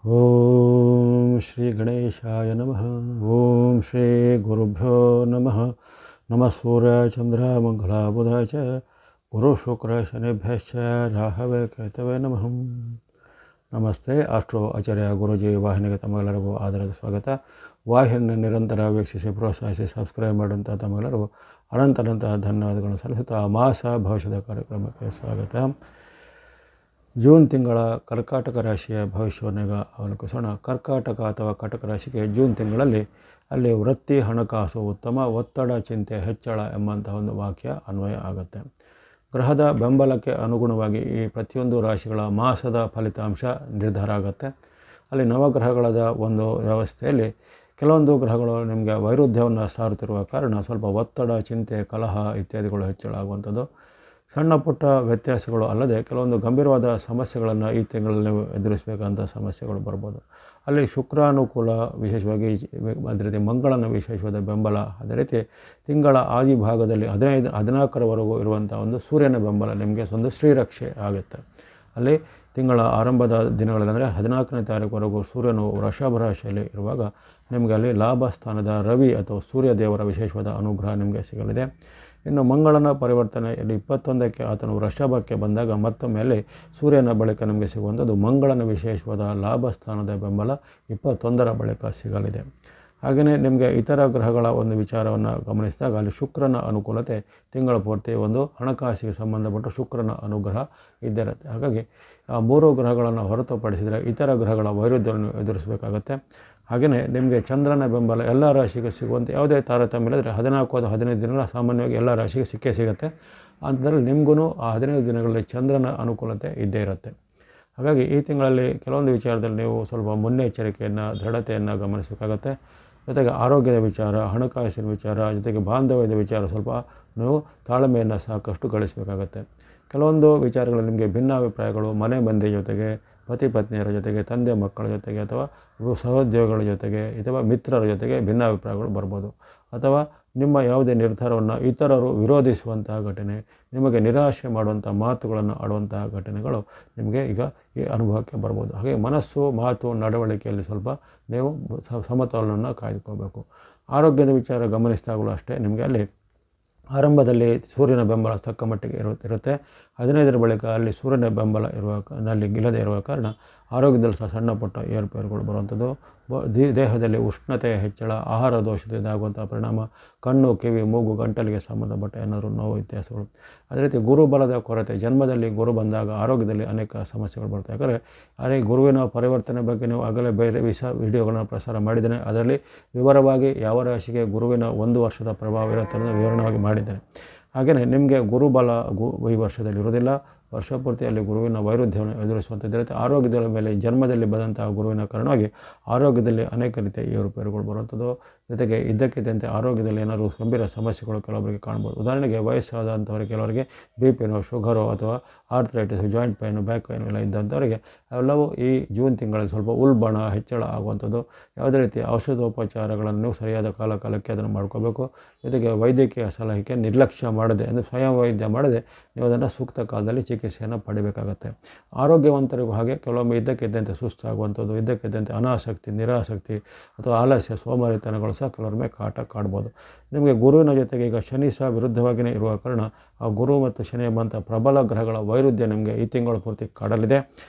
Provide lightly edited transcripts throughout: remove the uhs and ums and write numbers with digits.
ಓಂ ಶ್ರೀ ಗಣೇಶಾಯ ನಮಃ. ಓಂ ಶ್ರೀ ಗುರುಭ್ಯೋ ನಮಃ. ನಮಃ ಸೂರ್ಯ ಚಂದ್ರ ಮಂಗಳ ಬುಧ ಚ ಗುರು ಶುಕ್ರ ಶನಿಭ್ಯಶ್ಚ ರಾಹವೇ ಕೇತವೇ ನಮಃ. ನಮಸ್ತೆ. ಆಸ್ಟ್ರೋ ಆಚಾರ್ಯ ಗುರುಜಿ ವಾಹಿನಿಗೆ ತಮ್ಮೆಲ್ಲರಿಗೂ ಆದರದ ಸ್ವಾಗತ. ವಾಹಿನಿಯನ್ನು ನಿರಂತರ ವೀಕ್ಷಿಸಿ ಪ್ರೋತ್ಸಾಹಿಸಿ ಸಬ್ಸ್ಕ್ರೈಬ್ ಮಾಡುವಂಥ ತಮ್ಮೆಲ್ಲರಿಗೂ ಅನಂತ ಧನ್ಯವಾದಗಳನ್ನು ಸಲ್ಲಿಸುತ್ತಾ ಮಾಸ ಭವಿಷ್ಯದ ಕಾರ್ಯಕ್ರಮಕ್ಕೆ ಸ್ವಾಗತ. ಜೂನ್ ತಿಂಗಳ ಕರ್ಕಾಟಕ ರಾಶಿಯ ಭವಿಷ್ಯವನ್ನು ಈಗ ಅವಲೋಕಿಸೋಣ. ಕರ್ಕಾಟಕ ಅಥವಾ ಕಟಕ ರಾಶಿಗೆ ಜೂನ್ ತಿಂಗಳಲ್ಲಿ ಅಲ್ಲಿ ವೃತ್ತಿ, ಹಣಕಾಸು ಉತ್ತಮ, ಒತ್ತಡ, ಚಿಂತೆ ಹೆಚ್ಚಳ ಎಂಬಂತಹ ಒಂದು ವಾಕ್ಯ ಅನ್ವಯ ಆಗುತ್ತೆ. ಗ್ರಹದ ಬೆಂಬಲಕ್ಕೆ ಅನುಗುಣವಾಗಿ ಈ ಪ್ರತಿಯೊಂದು ರಾಶಿಗಳ ಮಾಸದ ಫಲಿತಾಂಶ ನಿರ್ಧಾರ ಆಗುತ್ತೆ. ಅಲ್ಲಿ ನವಗ್ರಹಗಳದ ಒಂದು ವ್ಯವಸ್ಥೆಯಲ್ಲಿ ಕೆಲವೊಂದು ಗ್ರಹಗಳು ನಿಮಗೆ ವೈರುಧ್ಯವನ್ನು ಸಾರುತ್ತಿರುವ ಕಾರಣ ಸ್ವಲ್ಪ ಒತ್ತಡ, ಚಿಂತೆ, ಕಲಹ ಇತ್ಯಾದಿಗಳು ಹೆಚ್ಚಳ ಆಗುವಂಥದ್ದು. ಸಣ್ಣ ಪುಟ್ಟ ವ್ಯತ್ಯಾಸಗಳು ಅಲ್ಲದೆ ಕೆಲವೊಂದು ಗಂಭೀರವಾದ ಸಮಸ್ಯೆಗಳನ್ನು ಈ ತಿಂಗಳಲ್ಲಿ ನೀವು ಎದುರಿಸಬೇಕಂತ ಸಮಸ್ಯೆಗಳು ಬರ್ಬೋದು. ಅಲ್ಲಿ ಶುಕ್ರಾನುಕೂಲ ವಿಶೇಷವಾಗಿ ಅದೇ ರೀತಿ ಮಂಗಳನ ವಿಶೇಷವಾದ ಬೆಂಬಲ, ಅದೇ ರೀತಿ ತಿಂಗಳ ಆದಿ ಭಾಗದಲ್ಲಿ 14ರವರೆಗೂ ಇರುವಂಥ ಒಂದು ಸೂರ್ಯನ ಬೆಂಬಲ ನಿಮಗೆ ಒಂದು ಶ್ರೀರಕ್ಷೆ ಆಗುತ್ತೆ. ಅಲ್ಲಿ ತಿಂಗಳ ಆರಂಭದ ದಿನಗಳಲ್ಲಿ ಅಂದರೆ 14ನೇ ತಾರೀಕುವರೆಗೂ ಸೂರ್ಯನು ವೃಷಭ ರಾಶಿಯಲ್ಲಿ ಇರುವಾಗ ನಿಮಗೆ ಅಲ್ಲಿ ಲಾಭ ಸ್ಥಾನದ ರವಿ ಅಥವಾ ಸೂರ್ಯ ದೇವರ ವಿಶೇಷವಾದ ಅನುಗ್ರಹ ನಿಮಗೆ ಸಿಗಲಿದೆ. ಇನ್ನು ಮಂಗಳನ ಪರಿವರ್ತನೆಯಲ್ಲಿ 21ಕ್ಕೆ ಆತನು ವೃಷಭಕ್ಕೆ ಬಂದಾಗ ಮತ್ತೊಮ್ಮೆ ಅಲ್ಲಿ ಸೂರ್ಯನ ಬಳಿಕ ನಿಮಗೆ ಸಿಗುವಂಥದ್ದು ಮಂಗಳನ ವಿಶೇಷವಾದ ಲಾಭ ಸ್ಥಾನದ ಬೆಂಬಲ 21ರ ಬಳಿಕ ಸಿಗಲಿದೆ. ಹಾಗೆಯೇ ನಿಮಗೆ ಇತರ ಗ್ರಹಗಳ ಒಂದು ವಿಚಾರವನ್ನು ಗಮನಿಸಿದಾಗ ಅಲ್ಲಿ ಶುಕ್ರನ ಅನುಕೂಲತೆ ತಿಂಗಳ ಪೂರ್ತಿ ಒಂದು ಹಣಕಾಸಿಗೆ ಸಂಬಂಧಪಟ್ಟ ಶುಕ್ರನ ಅನುಗ್ರಹ ಇದ್ದಿರುತ್ತೆ. ಹಾಗಾಗಿ ಆ 3 ಗ್ರಹಗಳನ್ನು ಹೊರತುಪಡಿಸಿದರೆ ಇತರ ಗ್ರಹಗಳ ವೈರುಧ್ಯವನ್ನು ಎದುರಿಸಬೇಕಾಗತ್ತೆ. ಹಾಗೆಯೇ ನಿಮಗೆ ಚಂದ್ರನ ಬೆಂಬಲ ಎಲ್ಲ ರಾಶಿಗೆ ಸಿಗುವಂತೆ ಯಾವುದೇ ತಾರತಮ್ಯ ಇಲ್ಲದ್ರೆ 14 ಅಥವಾ 15 ದಿನಗಳ ಸಾಮಾನ್ಯವಾಗಿ ಎಲ್ಲ ರಾಶಿಗೆ ಸಿಗುತ್ತೆ. ಅಂಥದ್ರಲ್ಲಿ ನಿಮಗೂ ಆ 15 ದಿನಗಳಲ್ಲಿ ಚಂದ್ರನ ಅನುಕೂಲತೆ ಇದ್ದೇ ಇರುತ್ತೆ. ಹಾಗಾಗಿ ಈ ತಿಂಗಳಲ್ಲಿ ಕೆಲವೊಂದು ವಿಚಾರದಲ್ಲಿ ನೀವು ಸ್ವಲ್ಪ ಮುನ್ನೆಚ್ಚರಿಕೆಯನ್ನು, ದೃಢತೆಯನ್ನು ಗಮನಿಸಬೇಕಾಗತ್ತೆ. ಜೊತೆಗೆ ಆರೋಗ್ಯದ ವಿಚಾರ, ಹಣಕಾಸಿನ ವಿಚಾರ, ಜೊತೆಗೆ ಬಾಂಧವ್ಯದ ವಿಚಾರ ಸ್ವಲ್ಪ ನೀವು ತಾಳ್ಮೆಯನ್ನು ಸಾಕಷ್ಟು ಗಳಿಸಬೇಕಾಗತ್ತೆ. ಕೆಲವೊಂದು ವಿಚಾರಗಳು ನಿಮಗೆ ಭಿನ್ನಾಭಿಪ್ರಾಯಗಳು ಮನೆ ಮಂದಿ ಜೊತೆಗೆ, ಪತಿ ಪತ್ನಿಯರ ಜೊತೆಗೆ, ತಂದೆ ಮಕ್ಕಳ ಜೊತೆಗೆ ಅಥವಾ ಸಹೋದ್ಯೋಗಿಗಳ ಜೊತೆಗೆ ಅಥವಾ ಮಿತ್ರರ ಜೊತೆಗೆ ಭಿನ್ನಾಭಿಪ್ರಾಯಗಳು ಬರ್ಬೋದು. ಅಥವಾ ನಿಮ್ಮ ಯಾವುದೇ ನಿರ್ಧಾರವನ್ನು ಇತರರು ವಿರೋಧಿಸುವಂತಹ ಘಟನೆ, ನಿಮಗೆ ನಿರಾಶೆ ಮಾಡುವಂಥ ಮಾತುಗಳನ್ನು ಆಡುವಂತಹ ಘಟನೆಗಳು ನಿಮಗೆ ಈಗ ಈ ಅನುಭವಕ್ಕೆ ಬರ್ಬೋದು. ಹಾಗೆ ಮನಸ್ಸು, ಮಾತು, ನಡವಳಿಕೆಯಲ್ಲಿ ಸ್ವಲ್ಪ ನೀವು ಸಮತೋಲನವನ್ನು ಕಾಯ್ದುಕೋಬೇಕು. ಆರೋಗ್ಯದ ವಿಚಾರ ಗಮನಿಸಿದಾಗಲೂ ಅಷ್ಟೇ ನಿಮಗೆ ಅಲ್ಲಿ ಆರಂಭದಲ್ಲಿ ಸೂರ್ಯನ ಬೆಂಬಲ ತಕ್ಕ ಮಟ್ಟಿಗೆ ಇರುತ್ತೆ. 15ರ ಬಳಿಕ ಅಲ್ಲಿ ಸೂರ್ಯನ ಬೆಂಬಲ ಇಲ್ಲದೆ ಇರುವ ಕಾರಣ ಆರೋಗ್ಯದಲ್ಲಿ ಸಹ ಸಣ್ಣ ಪುಟ್ಟ ಏರುಪೇರುಗಳು ಬರುವಂಥದ್ದು. ದೇಹದಲ್ಲಿ ಉಷ್ಣತೆಯ ಹೆಚ್ಚಳ, ಆಹಾರ ದೋಷದಿಂದ ಆಗುವಂಥ ಪರಿಣಾಮ, ಕಣ್ಣು, ಕಿವಿ, ಮೂಗು, ಗಂಟಲಿಗೆ ಸಂಬಂಧಪಟ್ಟ ಏನಾದರೂ ನೋವು ವ್ಯತ್ಯಾಸಗಳು. ಅದೇ ರೀತಿ ಗುರುಬಲದ ಕೊರತೆ, ಜನ್ಮದಲ್ಲಿ ಗುರು ಬಂದಾಗ ಆರೋಗ್ಯದಲ್ಲಿ ಅನೇಕ ಸಮಸ್ಯೆಗಳು ಬರ್ತವೆ. ಯಾಕಂದರೆ ಅದೇ ಗುರುವಿನ ಪರಿವರ್ತನೆ ಬಗ್ಗೆ ನೀವು ಆಗಲೇ ಬೇರೆ ವಿಡಿಯೋಗಳನ್ನ ಪ್ರಸಾರ ಮಾಡಿದ್ದೇನೆ. ಅದರಲ್ಲಿ ವಿವರವಾಗಿ ಯಾವ ರಾಶಿಗೆ ಗುರುವಿನ 1 ವರ್ಷದ ಪ್ರಭಾವ ಇರುತ್ತೆ ಅನ್ನೋದು ವಿವರಣವಾಗಿ ಮಾಡಿದ್ದೇನೆ. ಹಾಗೆಯೇ ನಿಮಗೆ ಗುರುಬಲ ಈ ವರ್ಷದಲ್ಲಿ ಇರೋದಿಲ್ಲ. ವರ್ಷ ಪೂರ್ತಿಯಲ್ಲಿ ಗುರುವಿನ ವೈರುಧ್ಯವನ್ನು ಎದುರಿಸುವಂಥದ್ದು ಇರುತ್ತೆ. ಆರೋಗ್ಯದ ಮೇಲೆ ಜನ್ಮದಲ್ಲಿ ಬಂದಂತಹ ಗುರುವಿನ ಕಾರಣವಾಗಿ ಆರೋಗ್ಯದಲ್ಲಿ ಅನೇಕ ರೀತಿಯ ಏರುಪೇರುಗಳು ಬರುವಂಥದ್ದು. ಜೊತೆಗೆ ಇದ್ದಕ್ಕಿದ್ದಂತೆ ಆರೋಗ್ಯದಲ್ಲಿ ಏನಾದರೂ ಗಂಭೀರ ಸಮಸ್ಯೆಗಳು ಕೆಲವರಿಗೆ ಕಾಣ್ಬೋದು. ಉದಾಹರಣೆಗೆ ವಯಸ್ಸಾದಂಥವರಿಗೆ ಕೆಲವರಿಗೆ BP ನೋ, ಶುಗರು ಅಥವಾ arthritis, joint pain, back pain ಎಲ್ಲ ಇದ್ದಂಥವರಿಗೆ ಎಲ್ಲವೂ ಈ ಜೂನ್ ತಿಂಗಳಲ್ಲಿ ಸ್ವಲ್ಪ ಉಲ್ಬಣ ಹೆಚ್ಚಳ ಆಗುವಂಥದ್ದು. ಯಾವುದೇ ರೀತಿಯ ಔಷಧೋಪಚಾರಗಳನ್ನು ನೀವು ಸರಿಯಾದ ಕಾಲಕ್ಕೆ ಅದನ್ನು ಮಾಡ್ಕೋಬೇಕು. ಜೊತೆಗೆ ವೈದ್ಯಕೀಯ ಸಲಹೆಗೆ ನಿರ್ಲಕ್ಷ್ಯ ಮಾಡದೆ, ಅಂದರೆ ಸ್ವಯಂ ವೈದ್ಯ ಮಾಡದೆ ನೀವು ಅದನ್ನು ಸೂಕ್ತ ಕಾಲದಲ್ಲಿ ಚಿಕಿತ್ಸೆಯನ್ನು ಪಡಿಬೇಕಾಗತ್ತೆ. ಆರೋಗ್ಯವಂತರಿಗೂ ಹಾಗೆ ಕೆಲವೊಮ್ಮೆ ಇದ್ದಕ್ಕಿದ್ದಂತೆ ಸುಸ್ತಾಗುವಂಥದ್ದು, ಇದ್ದಕ್ಕಿದ್ದಂತೆ ಅನಾಸಕ್ತಿ, ನಿರಾಸಕ್ತಿ ಅಥವಾ ಆಲಸ್ಯ, ಸೋಮಾರಿತನಗಳು ಸಹ ಕೆಲವೊಮ್ಮೆ ಕಾಡ್ಬೋದು. ನಿಮಗೆ ಗುರುವಿನ ಜೊತೆಗೆ ಈಗ ಶನಿ ಸಹ ವಿರುದ್ಧವಾಗಿಯೇ ಇರುವ ಕಾರಣ ಆ ಗುರು ಮತ್ತು ಶನಿ ಎಂಬಂಥ ಪ್ರಬಲ ಗ್ರಹಗಳ ವೈರುಧ್ಯ ನಿಮಗೆ ಈ ತಿಂಗಳ ಪೂರ್ತಿ ಕಾಡಲಿದೆ.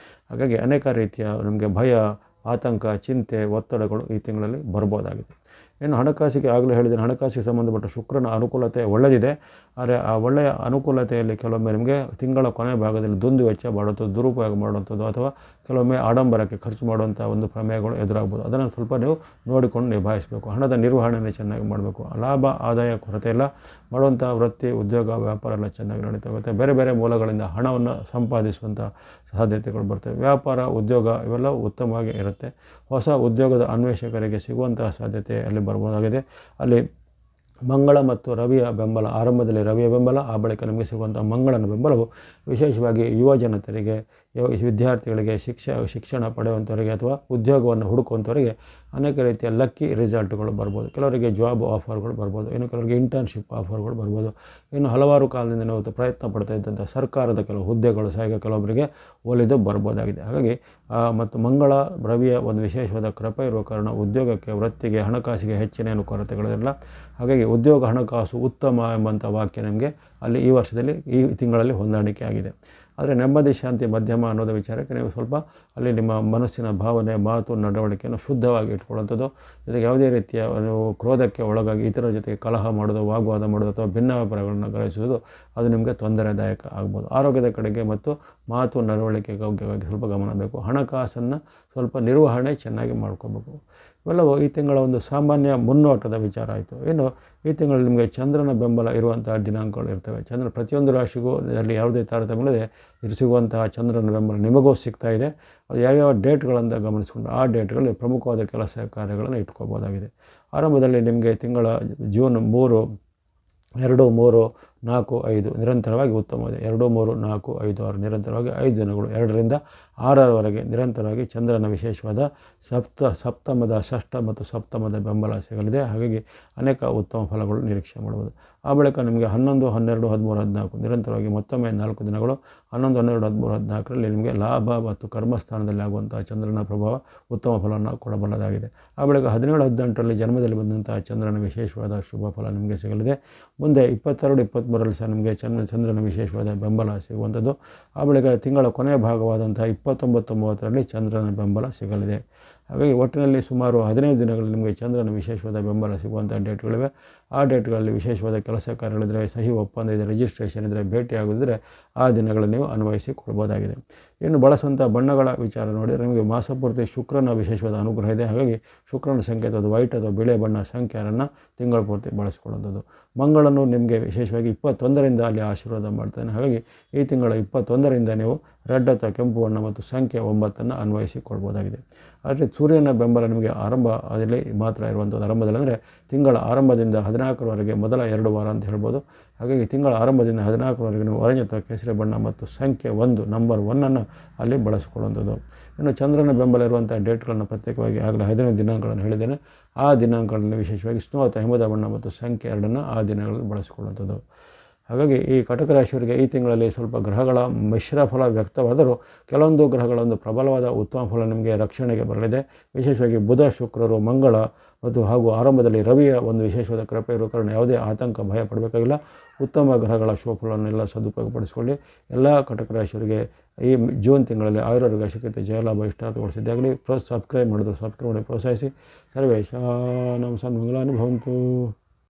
ಹಾಗಾಗಿ ಅನೇಕ ರೀತಿಯ ನಿಮಗೆ ಭಯ, ಆತಂಕ, ಚಿಂತೆ, ಒತ್ತಡಗಳು ಈ ತಿಂಗಳಲ್ಲಿ ಬರ್ಬೋದಾಗಿದೆ. ಇನ್ನು ಹಣಕಾಸಿಗೆ ಆಗಲೇ ಹೇಳಿದ್ದೇನೆ, ಹಣಕಾಸಿಗೆ ಸಂಬಂಧಪಟ್ಟ ಶುಕ್ರನ ಅನುಕೂಲತೆ ಒಳ್ಳೆಯದಿದೆ. ಆದರೆ ಆ ಒಳ್ಳೆಯ ಅನುಕೂಲತೆಯಲ್ಲಿ ಕೆಲವೊಮ್ಮೆ ನಿಮಗೆ ತಿಂಗಳ ಕೊನೆಯ ಭಾಗದಲ್ಲಿ ದುಂದು ವೆಚ್ಚ ಮಾಡುವಂಥದ್ದು, ದುರುಪಯೋಗ ಮಾಡುವಂಥದ್ದು ಅಥವಾ ಕೆಲವೊಮ್ಮೆ ಆಡಂಬರಕ್ಕೆ ಖರ್ಚು ಮಾಡುವಂಥ ಒಂದು ಪ್ರಮೇಯಗಳು ಎದುರಾಗ್ಬೋದು. ಅದನ್ನು ಸ್ವಲ್ಪ ನೀವು ನೋಡಿಕೊಂಡು ನಿಭಾಯಿಸಬೇಕು. ಹಣದ ನಿರ್ವಹಣೆಯನ್ನು ಚೆನ್ನಾಗಿ ಮಾಡಬೇಕು. ಲಾಭ, ಆದಾಯ ಕೊರತೆ ಇಲ್ಲ. ಮಾಡುವಂಥ ವೃತ್ತಿ, ಉದ್ಯೋಗ, ವ್ಯಾಪಾರ ಎಲ್ಲ ಚೆನ್ನಾಗಿ ನಡೀತಾ ಹೋಗುತ್ತೆ. ಬೇರೆ ಬೇರೆ ಮೂಲಗಳಿಂದ ಹಣವನ್ನು ಸಂಪಾದಿಸುವಂಥ ಸಾಧ್ಯತೆಗಳು ಬರ್ತವೆ. ವ್ಯಾಪಾರ, ಉದ್ಯೋಗ ಇವೆಲ್ಲ ಉತ್ತಮವಾಗಿ ಇರುತ್ತೆ. ಹೊಸ ಉದ್ಯೋಗದ ಅನ್ವೇಷಕರಿಗೆ ಸಿಗುವಂತಹ ಸಾಧ್ಯತೆ ಅಲ್ಲಿ ಬರ್ಬೋದಾಗಿದೆ. ಅಲ್ಲಿ ಮಂಗಳ ಮತ್ತು ರವಿಯ ಬೆಂಬಲ, ಆರಂಭದಲ್ಲಿ ರವಿಯ ಬೆಂಬಲ, ಆ ಬಳಿಕ ನಮಗೆ ಸಿಗುವಂಥ ಮಂಗಳನ ಬೆಂಬಲವು ವಿಶೇಷವಾಗಿ ಯುವ ಜನತೆಯರಿಗೆ, ವಿದ್ಯಾರ್ಥಿಗಳಿಗೆ ಶಿಕ್ಷಣ ಪಡೆಯುವಂಥವರಿಗೆ ಅಥವಾ ಉದ್ಯೋಗವನ್ನು ಹುಡುಕುವಂಥವರಿಗೆ ಅನೇಕ ರೀತಿಯ ಲಕ್ಕಿ ರಿಸಲ್ಟ್ಗಳು ಬರ್ಬೋದು. ಕೆಲವರಿಗೆ ಜಾಬ್ ಆಫರ್ಗಳು ಬರ್ಬೋದು, ಇನ್ನು ಕೆಲವರಿಗೆ ಇಂಟರ್ನ್ಶಿಪ್ ಆಫರ್ಗಳು ಬರ್ಬೋದು. ಇನ್ನು ಹಲವಾರು ಕಾಲದಿಂದ ನಾವು ಪ್ರಯತ್ನ ಪಡ್ತಾ ಇದ್ದಂಥ ಸರ್ಕಾರದ ಕೆಲವು ಹುದ್ದೆಗಳು ಸಹ ಈಗ ಕೆಲವೊಬ್ಬರಿಗೆ ಒಲಿದು ಬರ್ಬೋದಾಗಿದೆ. ಹಾಗಾಗಿ ಮತ್ತು ಮಂಗಳ ರವಿಯ ಒಂದು ವಿಶೇಷವಾದ ಕೃಪೆ ಇರುವ ಕಾರಣ ಉದ್ಯೋಗಕ್ಕೆ, ವೃತ್ತಿಗೆ, ಹಣಕಾಸಿಗೆ ಹೆಚ್ಚಿನ ಕೊರತೆಗಳಿರಲ್ಲ. ಹಾಗಾಗಿ ಉದ್ಯೋಗ, ಹಣಕಾಸು ಉತ್ತಮ ಎಂಬಂಥ ವಾಕ್ಯ ನಿಮಗೆ ಅಲ್ಲಿ ಈ ವರ್ಷದಲ್ಲಿ ಈ ತಿಂಗಳಲ್ಲಿ ಹೊಂದಾಣಿಕೆ ಆಗಿದೆ. ಆದರೆ ನೆಮ್ಮದಿ, ಶಾಂತಿ, ಮಧ್ಯಮ ಅನ್ನೋದು ವಿಚಾರಕ್ಕೆ ನೀವು ಸ್ವಲ್ಪ ಅಲ್ಲಿ ನಿಮ್ಮ ಮನಸ್ಸಿನ ಭಾವನೆ, ಮಾತು, ನಡವಳಿಕೆಯನ್ನು ಶುದ್ಧವಾಗಿ ಇಟ್ಕೊಳ್ಳುವಂಥದ್ದು. ಜೊತೆಗೆ ಯಾವುದೇ ರೀತಿಯ ನೀವು ಕ್ರೋಧಕ್ಕೆ ಒಳಗಾಗಿ ಇತರರ ಜೊತೆಗೆ ಕಲಹ ಮಾಡೋದು, ವಾಗ್ವಾದ ಮಾಡೋದು ಅಥವಾ ಭಿನ್ನಾಭಿಪ್ರಾಯಗಳನ್ನು ಗ್ರಹಿಸುವುದು ಅದು ನಿಮಗೆ ತೊಂದರೆದಾಯಕ ಆಗ್ಬೋದು. ಆರೋಗ್ಯದ ಕಡೆಗೆ ಮತ್ತು ಮಾತು, ನಡವಳಿಕೆ ಬಗ್ಗೆ ಸ್ವಲ್ಪ ಗಮನ ಬೇಕು. ಹಣಕಾಸನ್ನು ಸ್ವಲ್ಪ ನಿರ್ವಹಣೆ ಚೆನ್ನಾಗಿ ಮಾಡ್ಕೋಬೇಕು. ಇವೆಲ್ಲವೂ ಈ ತಿಂಗಳ ಒಂದು ಸಾಮಾನ್ಯ ಮುನ್ನೋಟದ ವಿಚಾರ ಆಯಿತು. ಇನ್ನು ಈ ತಿಂಗಳಲ್ಲಿ ನಿಮಗೆ ಚಂದ್ರನ ಬೆಂಬಲ ಇರುವಂತಹ ದಿನಾಂಕಗಳು ಇರ್ತವೆ. ಚಂದ್ರ ಪ್ರತಿಯೊಂದು ರಾಶಿಗೂ ಅಲ್ಲಿ ಯಾವುದೇ ತಾರತಮ್ಯವಿಲ್ಲದೆ ಸಿಗುವಂತಹ ಚಂದ್ರನ ಬೆಂಬಲ ನಿಮಗೂ ಸಿಗ್ತಾ ಇದೆ. ಅದು ಯಾವ್ಯಾವ ಡೇಟ್ಗಳನ್ನು ಗಮನಿಸಿಕೊಂಡು ಆ ಡೇಟ್ಗಳಲ್ಲಿ ಪ್ರಮುಖವಾದ ಕೆಲಸ ಕಾರ್ಯಗಳನ್ನು ಇಟ್ಕೋಬೋದಾಗಿದೆ. ಆರಂಭದಲ್ಲಿ ನಿಮಗೆ ತಿಂಗಳ ಜೂನ್ 3, 2, 3, 4, 5 ನಿರಂತರವಾಗಿ ಉತ್ತಮವಾಗಿದೆ. 2, 3, 4, 5, 6 ನಿರಂತರವಾಗಿ 5 ದಿನಗಳು 2ರಿಂದ 6ರವರೆಗೆ ನಿರಂತರವಾಗಿ ಚಂದ್ರನ ವಿಶೇಷವಾದ ಸಪ್ತಮದ ಷಷ್ಠ ಮತ್ತು ಸಪ್ತಮದ ಬೆಂಬಲ ಸಿಗಲಿದೆ. ಹಾಗಾಗಿ ಅನೇಕ ಉತ್ತಮ ಫಲಗಳು ನಿರೀಕ್ಷೆ ಮಾಡ್ಬೋದು. ಆ ಬಳಿಕ ನಿಮಗೆ 11, 12, 13, 14 ನಿರಂತರವಾಗಿ ಮತ್ತೊಮ್ಮೆ 4 ದಿನಗಳು 11, 12, 13, 14ರಲ್ಲಿ ನಿಮಗೆ ಲಾಭ ಮತ್ತು ಕರ್ಮಸ್ಥಾನದಲ್ಲಿ ಆಗುವಂಥ ಚಂದ್ರನ ಪ್ರಭಾವ ಉತ್ತಮ ಫಲವನ್ನು ಕೊಡಬಲ್ಲದಾಗಿದೆ. ಆ ಬಳಿಕ 17, 18ರಲ್ಲಿ ಜನ್ಮದಲ್ಲಿ ಬಂದಂತಹ ಚಂದ್ರನ ವಿಶೇಷವಾದ ಶುಭ ಫಲ ನಿಮಗೆ ಸಿಗಲಿದೆ. ಮುಂದೆ 22, 23ರಲ್ಲಿ ಸಹ ನಿಮಗೆ ಚಂದ್ರನ ವಿಶೇಷವಾದ ಬೆಂಬಲ ಸಿಗುವಂಥದ್ದು. ಆ ಬಳಿಕ ತಿಂಗಳ ಕೊನೆಯ ಭಾಗವಾದಂಥ 29, 30ರಲ್ಲಿ ಚಂದ್ರನ ಬೆಂಬಲ ಸಿಗಲಿದೆ. ಹಾಗಾಗಿ ಒಟ್ಟಿನಲ್ಲಿ ಸುಮಾರು 15 ದಿನಗಳಲ್ಲಿ ನಿಮಗೆ ಚಂದ್ರನ ವಿಶೇಷವಾದ ಬೆಂಬಲ ಸಿಗುವಂಥ ಡೇಟ್ಗಳಿವೆ. ಆ ಡೇಟ್ಗಳಲ್ಲಿ ವಿಶೇಷವಾದ ಕೆಲಸ ಕಾರ್ಯಗಳಿದ್ದರೆ, ಸಹಿ ಒಪ್ಪಂದ ಇದೆ, ರಿಜಿಸ್ಟ್ರೇಷನ್ ಇದ್ದರೆ, ಭೇಟಿಯಾಗೋದಿದ್ದರೆ ಆ ದಿನಗಳಲ್ಲಿ ನೀವು ಅನ್ವಯಿಸಿಕೊಳ್ಬೋದಾಗಿದೆ. ಇನ್ನು ಬಳಸುವಂಥ ಬಣ್ಣಗಳ ವಿಚಾರ ನೋಡಿದರೆ ನಿಮಗೆ ಮಾಸಪೂರ್ತಿ ಶುಕ್ರನ ವಿಶೇಷವಾದ ಅನುಗ್ರಹ ಇದೆ. ಹಾಗಾಗಿ ಶುಕ್ರನ ಸಂಕೇತವಾದ ವೈಟ್ ಅಥವಾ ಬಿಳೆ ಬಣ್ಣ ಸಂಖ್ಯೆಯನ್ನು ತಿಂಗಳ ಪೂರ್ತಿ ಬಳಸಿಕೊಳ್ಳುವಂಥದ್ದು. ಮಂಗಳನು ನಿಮಗೆ ವಿಶೇಷವಾಗಿ 21ರಿಂದ ಅಲ್ಲಿ ಆಶೀರ್ವಾದ ಮಾಡ್ತಾನೆ. ಹಾಗಾಗಿ ಈ ತಿಂಗಳ 21ರಿಂದ ನೀವು ರೆಡ್ ಅಥವಾ ಕೆಂಪು ಬಣ್ಣ ಮತ್ತು ಸಂಖ್ಯೆ 9 ಅನ್ವಯಿಸಿಕೊಳ್ಬೋದಾಗಿದೆ. ಆದರೆ ಸೂರ್ಯನ ಬೆಂಬಲ ನಿಮಗೆ ಅದರಲ್ಲಿ ಮಾತ್ರ ಇರುವಂಥದ್ದು. ಆರಂಭದಲ್ಲಿ ಅಂದರೆ ತಿಂಗಳ ಆರಂಭದಿಂದ 14ರವರೆಗೆ ಮೊದಲ 2 ವಾರ ಅಂತ ಹೇಳ್ಬೋದು. ಹಾಗಾಗಿ ತಿಂಗಳ ಆರಂಭದಿಂದ 14ರವರೆಗೆ ನೀವು ಆರೆಂಜ್ ಅಥವಾ ಕೇಸರಿ ಬಣ್ಣ ಮತ್ತು ಸಂಖ್ಯೆ 1 ನಂಬರ್ 1 ಅಲ್ಲಿ ಬಳಸಿಕೊಳ್ಳುವಂಥದ್ದು. ಇನ್ನು ಚಂದ್ರನ ಬೆಂಬಲ ಇರುವಂಥ ಡೇಟ್ಗಳನ್ನು ಪ್ರತ್ಯೇಕವಾಗಿ ಆಗಲೇ 15 ದಿನಾಂಕಗಳನ್ನು ಹೇಳಿದ್ದೇನೆ. ಆ ದಿನಾಂಕಗಳಲ್ಲಿ ವಿಶೇಷವಾಗಿ ಸ್ನೋ ಅಥವಾ ಹಿಮದ ಬಣ್ಣ ಮತ್ತು ಸಂಖ್ಯೆ 2 ಆ ದಿನಗಳಲ್ಲಿ ಬಳಸಿಕೊಳ್ಳುವಂಥದ್ದು. ಹಾಗಾಗಿ ಈ ಕಟಕ ರಾಶಿಯವರಿಗೆ ಈ ತಿಂಗಳಲ್ಲಿ ಸ್ವಲ್ಪ ಗ್ರಹಗಳ ಮಿಶ್ರ ಫಲ ವ್ಯಕ್ತವಾದರೂ ಕೆಲವೊಂದು ಗ್ರಹಗಳ ಒಂದು ಪ್ರಬಲವಾದ ಉತ್ತಮ ಫಲ ನಿಮಗೆ ರಕ್ಷಣೆಗೆ ಬರಲಿದೆ. ವಿಶೇಷವಾಗಿ ಬುಧ, ಶುಕ್ರರು, ಮಂಗಳ ಮತ್ತು ಹಾಗೂ ಆರಂಭದಲ್ಲಿ ರವಿಯ ಒಂದು ವಿಶೇಷವಾದ ಕೃಪೆ ಇರುವ ಕಾರಣ ಯಾವುದೇ ಆತಂಕ, ಭಯ ಪಡಬೇಕಾಗಿಲ್ಲ. ಉತ್ತಮ ಗ್ರಹಗಳ ಶುಭಫಲವನ್ನೆಲ್ಲ ಸದುಪಯೋಗಪಡಿಸಿಕೊಳ್ಳಿ. ಎಲ್ಲ ಕಟಕ ರಾಶಿಯವರಿಗೆ ಈ ಜೂನ್ ತಿಂಗಳಲ್ಲಿ ಆಯುರ್ವೇದ ಶಕ್ತಿ ಜಯಲಾಭ ಇಷ್ಟಾರ್ಥಗೊಳಿಸಿದ್ದಾಗಲಿ. ಸಬ್ಸ್ಕ್ರೈಬ್ ಮಾಡಿ ಪ್ರೋತ್ಸಾಹಿಸಿ. ಸರ್ವೇಶಾನಾಂ ಸನ್ಮಂಗಳಾನಿ ಭವಂತು.